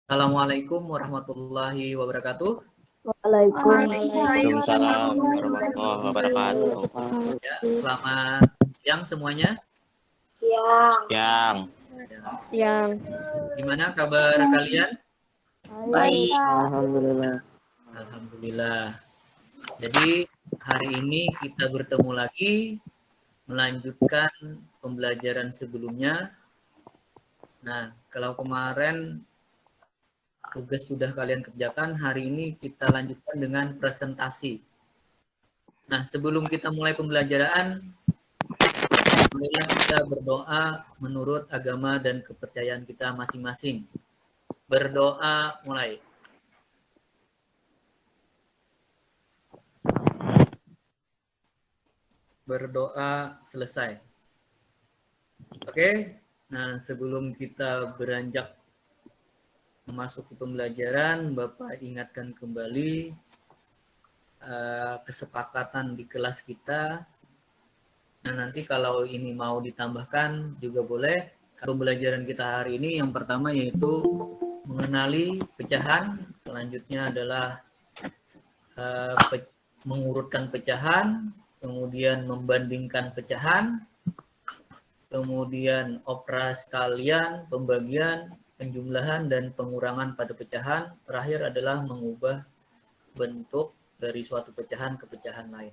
Assalamualaikum warahmatullahi wabarakatuh. Waalaikumsalam warahmatullahi wabarakatuh. Ya, selamat siang semuanya. Siang. Siang. Gimana kabar kalian? Baik. Alhamdulillah. Jadi hari ini kita bertemu lagi melanjutkan pembelajaran sebelumnya. Nah, kalau kemarin tugas sudah kalian kerjakan, hari ini kita lanjutkan dengan presentasi. Nah, sebelum kita mulai pembelajaran, marilah kita berdoa menurut agama dan kepercayaan kita masing-masing. Berdoa mulai. Berdoa selesai. Oke, nah sebelum kita beranjak memasuki pembelajaran, Bapak ingatkan kembali kesepakatan di kelas kita. Nah, nanti kalau ini mau ditambahkan juga boleh. Pembelajaran kita hari ini yang pertama yaitu mengenali pecahan, selanjutnya adalah mengurutkan pecahan, kemudian membandingkan pecahan, kemudian operasi kalian, pembagian, penjumlahan dan pengurangan pada pecahan. Terakhir adalah mengubah bentuk dari suatu pecahan ke pecahan lain.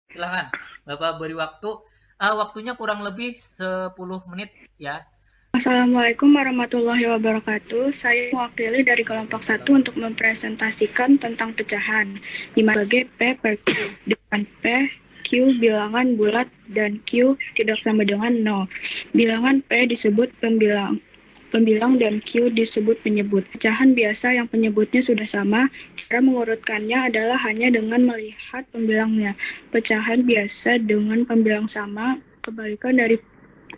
Silahkan, Bapak beri waktu. Waktunya kurang lebih 10 menit ya. Assalamualaikum warahmatullahi wabarakatuh. Saya mewakili dari kelompok 1 untuk mempresentasikan tentang pecahan. Di mana sebagai P per Q. Dengan P, Q bilangan bulat dan Q tidak sama dengan 0. Bilangan P disebut pembilang dan Q disebut penyebut. Pecahan biasa yang penyebutnya sudah sama, cara mengurutkannya adalah hanya dengan melihat pembilangnya. Pecahan biasa dengan pembilang sama, kebalikan dari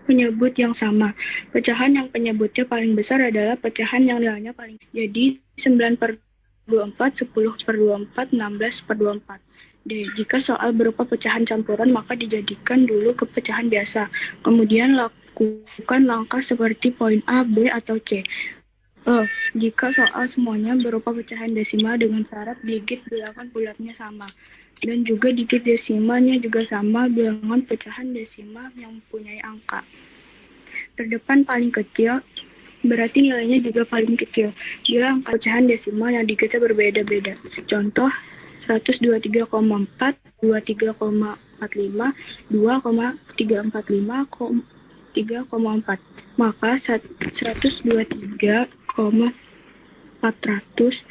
penyebut yang sama. Pecahan yang penyebutnya paling besar adalah pecahan yang nilainya paling. Jadi 9 per 24, 10 per 24, 16 per 24. D. Jika soal berupa pecahan campuran, maka dijadikan dulu ke pecahan biasa. Kemudian lakukan langkah seperti poin A, B, atau C. Jika soal semuanya berupa pecahan desimal dengan syarat digit bilangan bulatnya sama. Dan juga digit desimalnya juga sama bilangan pecahan desimal yang mempunyai angka terdepan paling kecil, berarti nilainya juga paling kecil. Bila angka pecahan desimal yang digitnya berbeda-beda. Contoh 123,4, 23,45, 2,345, 3,4. Maka 123,400,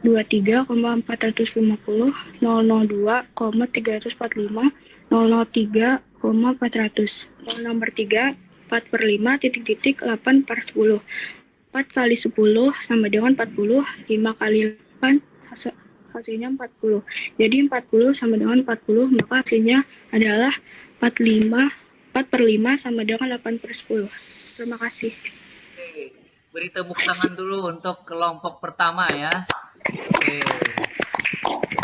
23,450, 002,345, 003,400. Nomor 3, 4 per 5, titik-titik, 8 per 10. 4 kali 10 sama dengan 40, 5 kali 8, hasilnya 40. Jadi 40 sama dengan 40, maka hasilnya adalah 4 per 5 sama dengan 8 per 10. Terima kasih. Oke, beri tepuk tangan dulu untuk kelompok pertama ya. Oke,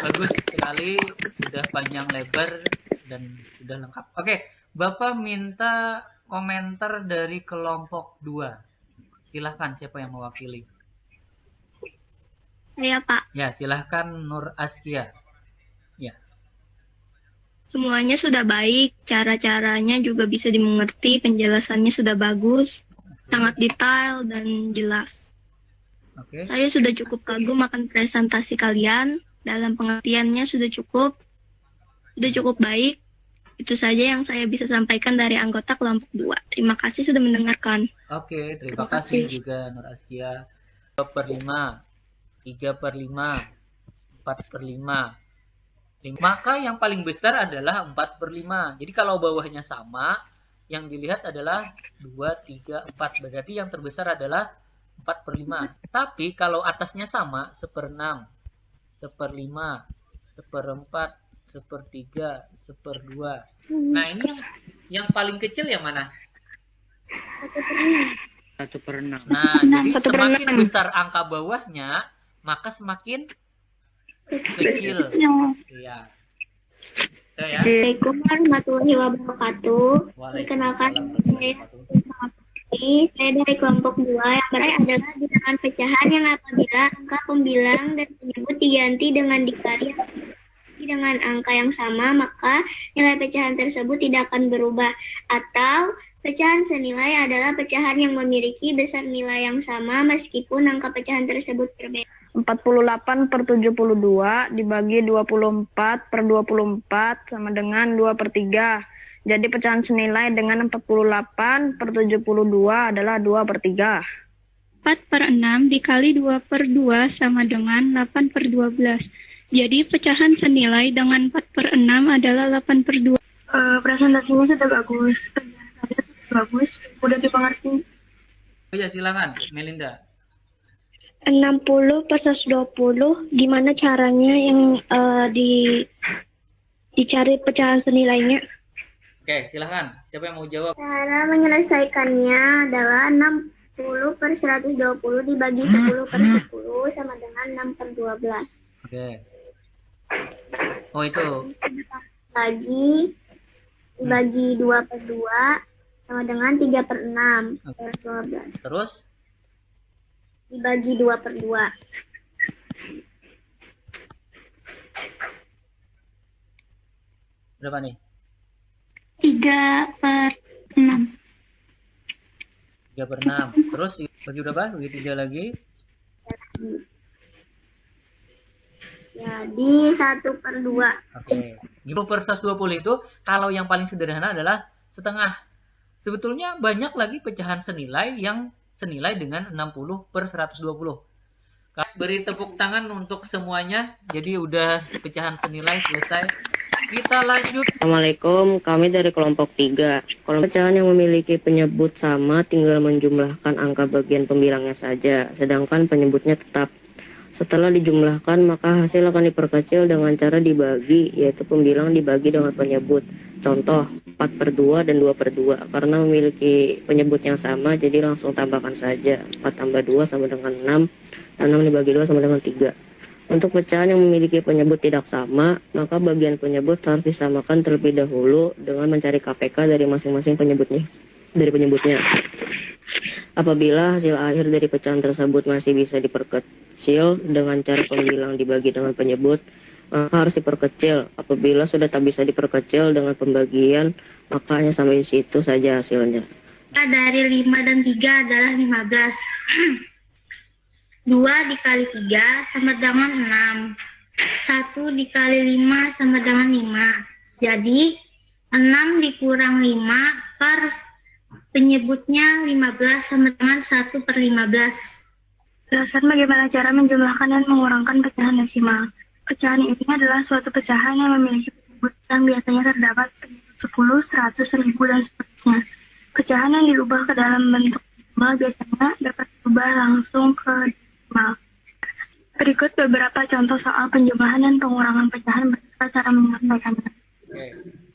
bagus sekali, sudah panjang lebar dan sudah lengkap. Oke, Bapak minta komentar dari kelompok 2. Silahkan, siapa yang mewakili? Saya, Pak. Ya, silahkan Nur Askia. Ya. Semuanya sudah baik, cara-caranya juga bisa dimengerti, penjelasannya sudah bagus, sangat detail dan jelas. Oke. Saya sudah cukup kagum akan presentasi kalian, dalam pengertiannya sudah cukup baik. Itu saja yang saya bisa sampaikan dari anggota kelompok 2. Terima kasih sudah mendengarkan. Oke, terima kasih juga Nur Askia. 2 per 5, 3 per 5, 4 per 5. Maka yang paling besar adalah 4 per 5. Jadi kalau bawahnya sama, yang dilihat adalah 2, 3, 4. Berarti yang terbesar adalah 4 per 5. Tapi kalau atasnya sama, 1/6, 1/5, 1/4, 1/3, 1/2. Nah ini yang paling kecil yang mana? 1/6. Nah, jadi semakin besar angka bawahnya, maka semakin kecil. Iya. Itu ya. Assalamualaikum warahmatullahi wabarakatuh. Perkenalkan, saya dari kelompok 2 yang berai adalah bilangan pecahan yang apabila angka pembilang dan penyebut diganti dengan dikali dengan angka yang sama, maka nilai pecahan tersebut tidak akan berubah. Atau pecahan senilai adalah pecahan yang memiliki besar nilai yang sama meskipun angka pecahan tersebut berbeda. 48 per 72 dibagi 24 per 24 sama dengan 2 per 3. Jadi pecahan senilai dengan 48 per 72 adalah 2 per 3. 4 per 6 dikali 2 per 2 sama dengan 8 per 12. Jadi pecahan senilai dengan 4 per 6 adalah 8 per 2. Presentasinya sudah bagus. Bagus, udah dipengerti. Oh ya, silakan Melinda. 60 per 120, gimana caranya yang dicari pecahan senilainya? Oke, silakan. Siapa yang mau jawab? Cara menyelesaikannya adalah 60 per 120 dibagi 10 per 10 sama dengan 6 per 12. Oke. Oh itu. Lagi dibagi 2 per 2 sama dengan 3 per 6 per 12. Terus? Dibagi 2 per 2. Berapa nih? 3 per 6. 3 per 6. Terus bagi berapa? Bagi 3 lagi? Jadi 1 per 2. Oke. 50 per 120 itu kalau yang paling sederhana adalah setengah. Sebetulnya banyak lagi pecahan senilai yang senilai dengan 60 per 120. Beri tepuk tangan untuk semuanya. Jadi udah pecahan senilai selesai. Kita lanjut. Assalamualaikum, kami dari kelompok 3. Kelompok pecahan yang memiliki penyebut sama tinggal menjumlahkan angka bagian pembilangnya saja, sedangkan penyebutnya tetap. Setelah dijumlahkan, maka hasil akan diperkecil dengan cara dibagi, yaitu pembilang dibagi dengan penyebut. Contoh, 4 per 2 dan 2 per 2. Karena memiliki penyebut yang sama, jadi langsung tambahkan saja. 4 tambah 2 sama dengan 6, dan 6 dibagi 2 sama dengan 3. Untuk pecahan yang memiliki penyebut tidak sama, maka bagian penyebut harus disamakan terlebih dahulu dengan mencari KPK dari masing-masing penyebutnya. Apabila hasil akhir dari pecahan tersebut masih bisa diperkecil dengan cara pembilang dibagi dengan penyebut, maka harus diperkecil. Apabila sudah tak bisa diperkecil dengan pembagian, maka hanya sampai situ saja hasilnya. Dari 5 dan 3 adalah 15. 2 dikali 3 sama dengan 6. 1 dikali 5 sama dengan 5. Jadi 6 dikurang 5 per penyebutnya 15 sama dengan 1 per 15. Jelaskan bagaimana cara menjumlahkan dan mengurangkan pecahan desimal. Pecahan ini adalah suatu pecahan yang memiliki penyebut yang biasanya terdapat 10, 100, 1000, dan seterusnya. Pecahan yang diubah ke dalam bentuk desimal biasanya dapat diubah langsung ke desimal. Berikut beberapa contoh soal penjumlahan dan pengurangan pecahan beserta cara menyelesaikannya.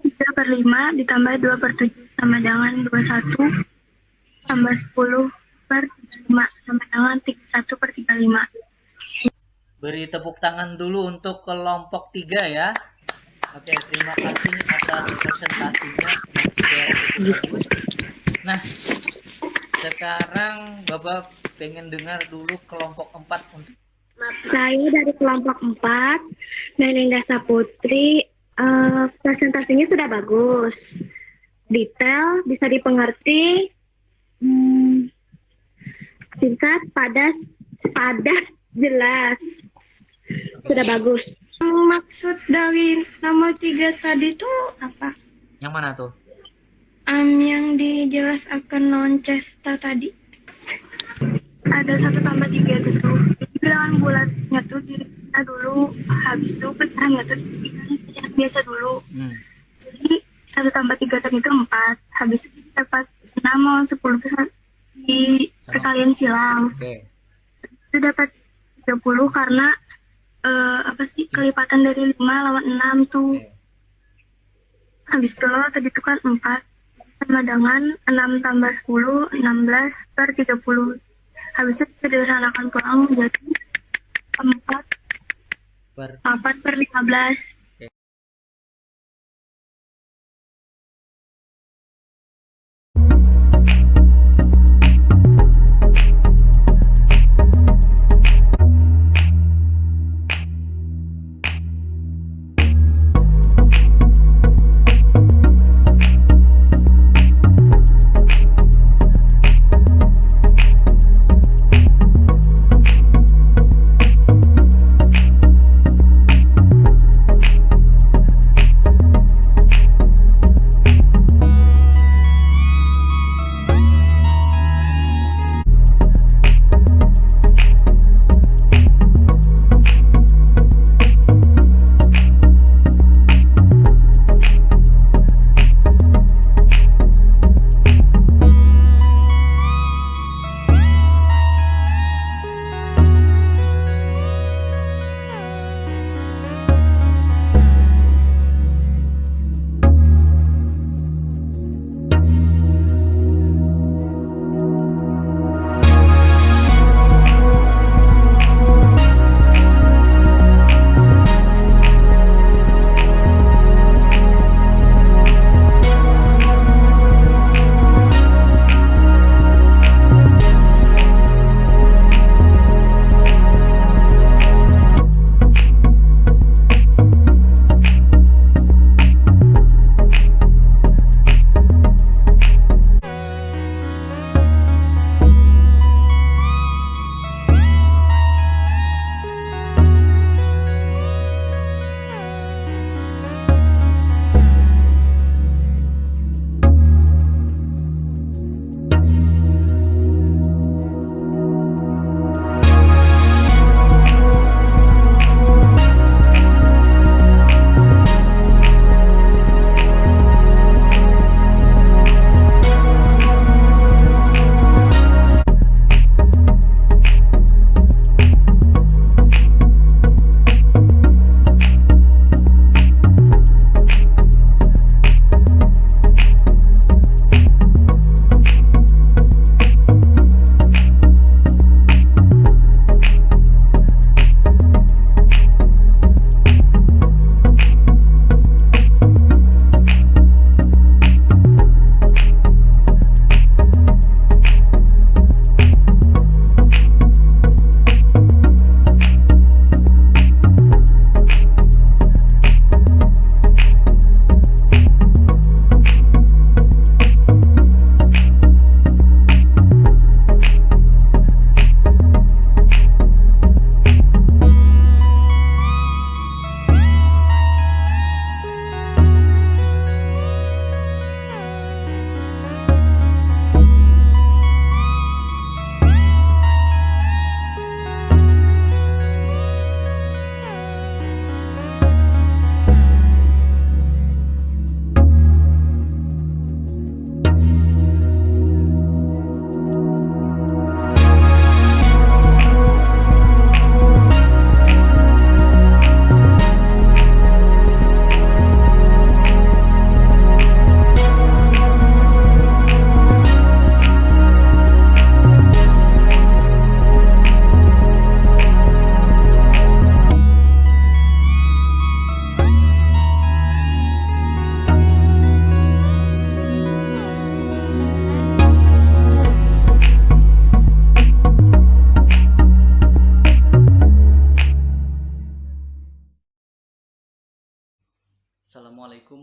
3 per 5 ditambah 2 per 7 sama dengan 21 tambah 10 per 35 sama dengan 31 per 35. Beri tepuk tangan dulu untuk kelompok 3 ya. Oke, terima kasih atas presentasinya. Bagus. Nah, sekarang Bapak pengen dengar dulu kelompok 4 untuk. Saya dari kelompok 4, Melinda Saputri. Presentasinya sudah bagus. Detail, bisa dipengerti. Singkat, padat, jelas. Sudah bagus. Maksud dari nomor 3 tadi tuh apa? Yang mana tuh? Yang dijelaskan non-cesta tadi. Ada 1 tambah 3 itu tuh. Bilangan bulatnya tuh dipisah dulu. Habis itu pecahannya tuh dibilang pecahan biasa dulu. Jadi 1 tambah 3 tadi itu 4. Habis itu dapat 6 mau 10 itu di perkalian silang. Itu dapat 30 karena kelipatan dari 5 lawan 6 tuh. Habis itu tadi itu kan 4 sama dengan 6 tambah 10, 16 per 30. Habis itu disederhanakan pulang menjadi 4 per 15.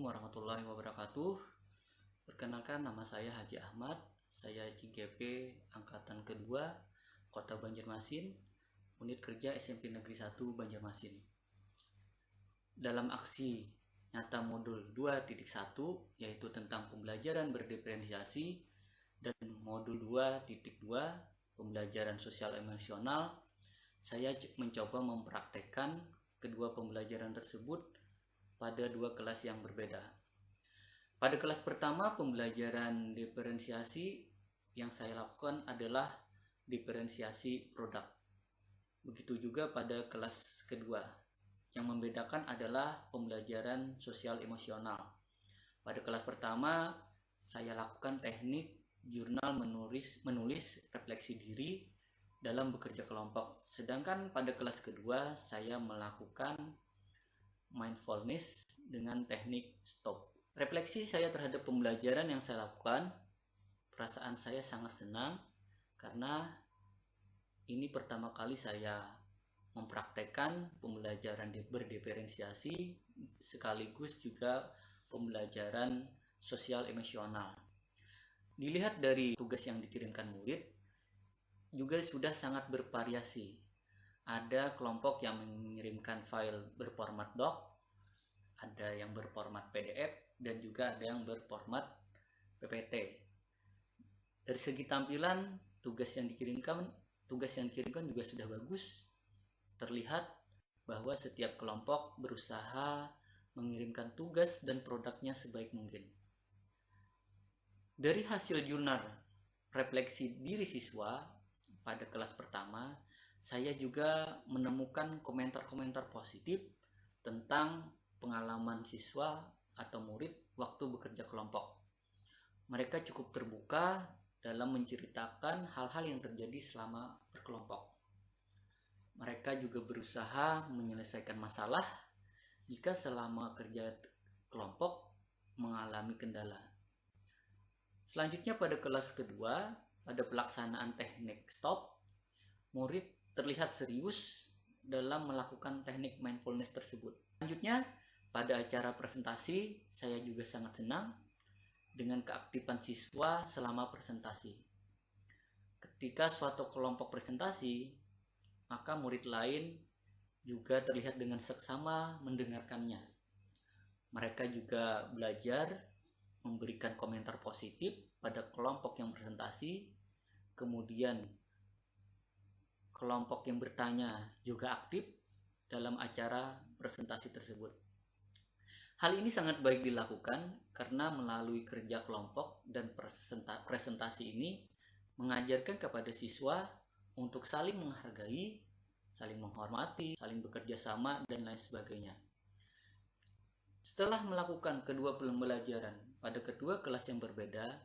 warahmatullahi wabarakatuh. Perkenalkan, nama saya Haji Ahmad. Saya CGP Angkatan Kedua, Kota Banjarmasin, Unit Kerja SMP Negeri 1 Banjarmasin. Dalam aksi nyata modul 2.1, yaitu tentang pembelajaran berdiferensiasi, dan modul 2.2, pembelajaran sosial emosional, saya mencoba mempraktekkan kedua pembelajaran tersebut pada dua kelas yang berbeda. Pada kelas pertama, pembelajaran diferensiasi yang saya lakukan adalah diferensiasi produk. Begitu juga pada kelas kedua. Yang membedakan adalah pembelajaran sosial emosional. Pada kelas pertama, saya lakukan teknik jurnal menulis refleksi diri dalam bekerja kelompok. Sedangkan pada kelas kedua, saya melakukan mindfulness dengan teknik stop. Refleksi saya terhadap pembelajaran yang saya lakukan, perasaan saya sangat senang karena ini pertama kali saya mempraktekkan pembelajaran berdiferensiasi sekaligus juga pembelajaran sosial emosional. Dilihat dari tugas yang dikirimkan murid juga sudah sangat bervariasi. Ada kelompok yang mengirimkan file berformat doc, ada yang berformat PDF, dan juga ada yang berformat PPT. Dari segi tampilan, tugas yang dikirimkan juga sudah bagus. Terlihat bahwa setiap kelompok berusaha mengirimkan tugas dan produknya sebaik mungkin. Dari hasil jurnal refleksi diri siswa pada kelas pertama, saya juga menemukan komentar-komentar positif tentang pengalaman siswa atau murid waktu bekerja kelompok. Mereka cukup terbuka dalam menceritakan hal-hal yang terjadi selama berkelompok. Mereka juga berusaha menyelesaikan masalah jika selama kerja kelompok mengalami kendala. Selanjutnya pada kelas kedua, pada pelaksanaan teknik stop, murid terlihat serius dalam melakukan teknik mindfulness tersebut. Selanjutnya, pada acara presentasi, saya juga sangat senang dengan keaktifan siswa selama presentasi. Ketika suatu kelompok presentasi, maka murid lain juga terlihat dengan seksama mendengarkannya. Mereka juga belajar memberikan komentar positif pada kelompok yang presentasi, kemudian kelompok yang bertanya juga aktif dalam acara presentasi tersebut. Hal ini sangat baik dilakukan karena melalui kerja kelompok dan presentasi ini mengajarkan kepada siswa untuk saling menghargai, saling menghormati, saling bekerja sama, dan lain sebagainya. Setelah melakukan kedua pembelajaran pada kedua kelas yang berbeda,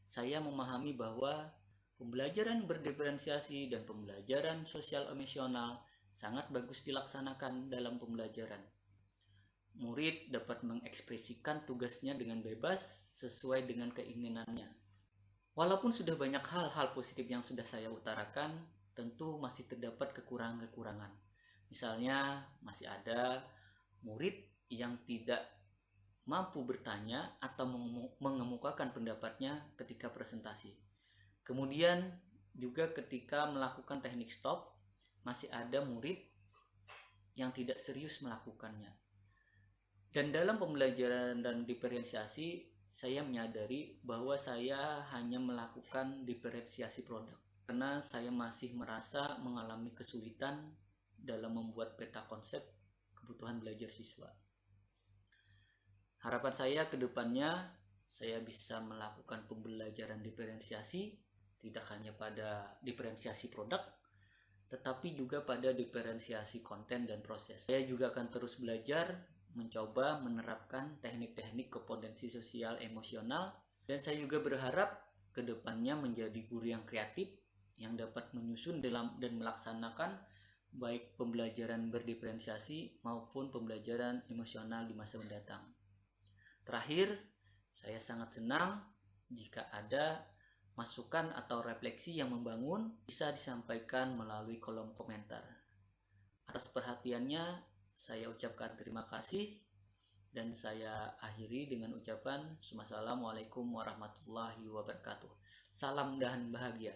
saya memahami bahwa pembelajaran berdiferensiasi dan pembelajaran sosial emosional sangat bagus dilaksanakan dalam pembelajaran. Murid dapat mengekspresikan tugasnya dengan bebas sesuai dengan keinginannya. Walaupun sudah banyak hal-hal positif yang sudah saya utarakan, tentu masih terdapat kekurangan-kekurangan. Misalnya, masih ada murid yang tidak mampu bertanya atau mengemukakan pendapatnya ketika presentasi. Kemudian juga ketika melakukan teknik stop, masih ada murid yang tidak serius melakukannya. Dan dalam pembelajaran dan diferensiasi, saya menyadari bahwa saya hanya melakukan diferensiasi produk karena saya masih merasa mengalami kesulitan dalam membuat peta konsep kebutuhan belajar siswa. Harapan saya ke depannya, saya bisa melakukan pembelajaran diferensiasi tidak hanya pada diferensiasi produk, tetapi juga pada diferensiasi konten dan proses. Saya juga akan terus belajar, mencoba menerapkan teknik-teknik kompetensi sosial emosional, dan saya juga berharap ke depannya menjadi guru yang kreatif, yang dapat menyusun dalam dan melaksanakan baik pembelajaran berdiferensiasi maupun pembelajaran emosional di masa mendatang. Terakhir, saya sangat senang jika ada masukan atau refleksi yang membangun bisa disampaikan melalui kolom komentar. Atas perhatiannya, saya ucapkan terima kasih. Dan saya akhiri dengan ucapan Assalamualaikum warahmatullahi wabarakatuh. Salam dan bahagia.